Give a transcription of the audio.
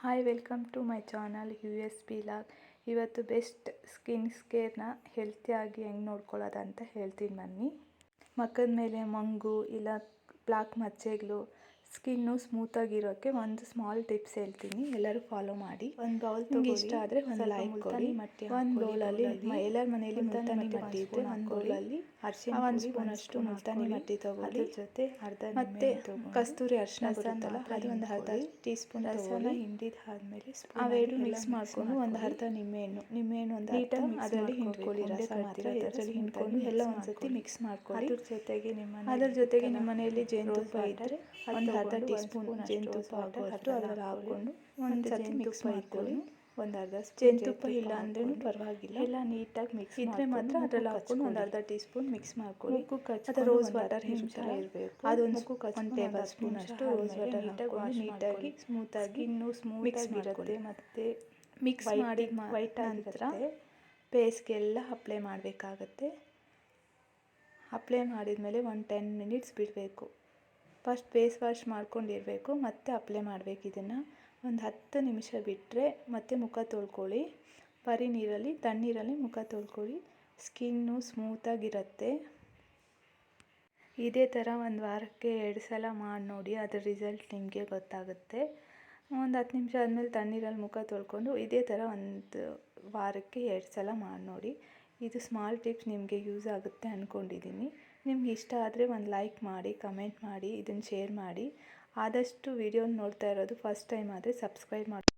Hi welcome to my channel USP log. ಇವತ್ತು best skin ಕೇರ್ನ ಹೆಲ್ತಿಯಾಗಿ ಹೆಂಗೆ ನೋಡ್ಕೊಳ್ಳೋದು ಅಂತ ಹೇಳ್ತೀನಿ ಬನ್ನಿ. ಮುಖದ ಮೇಲೆ ಮಂಗು ಇಲ್ಲ ಬ್ಲಾಕ್ ಮಚ್ಚೆಗಳು ಸ್ಕಿನ್ನು ಸ್ಮೂತಾಗಿರೋಕ್ಕೆ ಒಂದು ಸ್ಮಾಲ್ ಟಿಪ್ಸ್ ಹೇಳ್ತೀನಿ, ಎಲ್ಲರೂ ಫಾಲೋ ಮಾಡಿ. ಒಂದು ಬೌಲ್ ತಗೊಳ್ಳಿ, ಇಷ್ಟ ಆದರೆ ಒಂದು ಲೈಕ್ ಕೊಡಿ. ಒಂದು ಬೌಲಲ್ಲಿ ಎಲ್ಲರ ಮನೆಯಲ್ಲಿ ಮುಲ್ತಾನಿ ಮಟ್ಟಿ ಇದ್ದರೆ ಒಂದು ಬೌಲಲ್ಲಿ ಒಂದು ಸ್ಪೂನಷ್ಟು ಮುಲ್ತಾನಿ ಮಟ್ಟಿ ತಗೊಳ್ಳಿ. ಜೊತೆ ಮತ್ತೆ ಕಸ್ತೂರಿ ಅರಿಶಿನ ಬರುತ್ತಲ್ಲ, ಅದು ಒಂದು ಅರ್ಧ ಟೀ ಸ್ಪೂನ್ ತಗೊಳ್ಳಿ. ಹಿಂಡಿದಾದ್ಮೇಲೆ ಅವೆರಡು ಮಿಕ್ಸ್ ಮಾಡಿಕೊಂಡು ಒಂದು ಅರ್ಧ ನಿಂಬೆಹಣ್ಣು ಒಂದು ನೀಟಾಗಿ ಅದರಲ್ಲಿ ಹಿಂಡ್ಕೊಳ್ಳಿ. ರಸ ಮಾತ್ರ ಇದರಲ್ಲಿ ಹಿಂಡ್ಕೊಂಡು ಎಲ್ಲ ಒಂದ್ಸತಿ ಮಿಕ್ಸ್ ಮಾಡ್ಕೊಳ್ಳಿ. ಅದ್ರ ಜೊತೆಗೆ ನಿಮ್ಮ ಮನೆಯಲ್ಲಿ ಜೇನುತುಪ್ಪ ಇದ್ದರೆ ಒಂದು ಅರ್ಧ ಟೀ ಸ್ಪೂನ್ ಜೇನುತುಪ್ಪ ಹಾಕೋಷ್ಟು ಅದರಲ್ಲಿ ಹಾಕ್ಕೊಂಡು ಒಂದು ಸತಿ ಮಿಕ್ಸ್ ಮಾಡ್ಕೊಳ್ಳಿ. ಒಂದು ಅರ್ಧ ಜೇನುತುಪ್ಪ ಇಲ್ಲ ಅಂದ್ರೂ ಪರವಾಗಿಲ್ಲ, ಎಲ್ಲ ನೀಟಾಗಿ ಮಿಕ್ಸ್ ಇದ್ರೆ ಮಾತ್ರ ಅದರಲ್ಲಿ ಹಾಕ್ಕೊಂಡು ಒಂದು ಅರ್ಧ ಟೀ ಸ್ಪೂನ್ ಮಿಕ್ಸ್ ಮಾಡ್ಕೊಳ್ಳಿ. ಮತ್ತು ರೋಸ್ ವಾಟರ್ ಇರಬೇಕು, ಅದೊಂದು ಒಂದು ಟೇಬಲ್ ಸ್ಪೂನ್ ಅಷ್ಟು ರೋಸ್ ವಾಟರ್ ನೀಟಾಗಿ ಸ್ಮೂತಾಗಿ ಮಿಕ್ಸ್ ಮಾಡಿರುತ್ತೆ. ಮತ್ತು ಮಿಕ್ಸ್ ಮಾಡಿ ವೈಟ್ ನಂತರ ಫೇಸ್ಗೆಲ್ಲ ಅಪ್ಲೈ ಮಾಡಬೇಕಾಗತ್ತೆ. ಅಪ್ಲೈ ಮಾಡಿದ್ಮೇಲೆ ಒಂದು 10 ಮಿನಿಟ್ಸ್ ಬಿಡಬೇಕು. ಫಸ್ಟ್ ಫೇಸ್ ವಾಶ್ ಮಾಡ್ಕೊಂಡಿರಬೇಕು, ಮತ್ತೆ ಅಪ್ಲೈ ಮಾಡಬೇಕು. ಇದನ್ನು ಒಂದು 10 ನಿಮಿಷ ಬಿಟ್ಟರೆ ಮತ್ತೆ ಮುಖ ತೊಳ್ಕೊಳ್ಳಿ. ಬರೀ ನೀರಲ್ಲಿ ತಣ್ಣೀರಲ್ಲಿ ಮುಖ ತೊಳ್ಕೊಳ್ಳಿ, ಸ್ಕಿನ್ನು ಸ್ಮೂತಾಗಿರುತ್ತೆ. ಇದೇ ಥರ ಒಂದು ವಾರಕ್ಕೆ 2 ಸಲ ಮಾಡಿ ನೋಡಿ, ಅದರ ರಿಸಲ್ಟ್ ನಿಮಗೆ ಗೊತ್ತಾಗುತ್ತೆ. ಒಂದು 10 ನಿಮಿಷ ಆದಮೇಲೆ ತಣ್ಣೀರಲ್ಲಿ ಮುಖ ತೊಳ್ಕೊಂಡು ಇದೇ ಥರ ಒಂದು ವಾರಕ್ಕೆ 2 ಸಲ ಮಾಡಿ ನೋಡಿ. ಇದು ಸ್ಮಾಲ್ ಟಿಪ್ಸ್ ನಿಮಗೆ ಯೂಸ್ ಆಗುತ್ತೆ ಅಂದ್ಕೊಂಡಿದ್ದೀನಿ. ನಿಮ್ಗೆ ಇಷ್ಟ ಆದರೆ ಒಂದು ಲೈಕ್ ಮಾಡಿ, ಕಮೆಂಟ್ ಮಾಡಿ, ಇದನ್ನು ಶೇರ್ ಮಾಡಿ. ಆದಷ್ಟು ವಿಡಿಯೋ ನೋಡ್ತಾ ಇರೋದು ಫಸ್ಟ್ ಟೈಮ್ ಆದರೆ ಸಬ್ಸ್ಕ್ರೈಬ್ ಮಾಡಿ.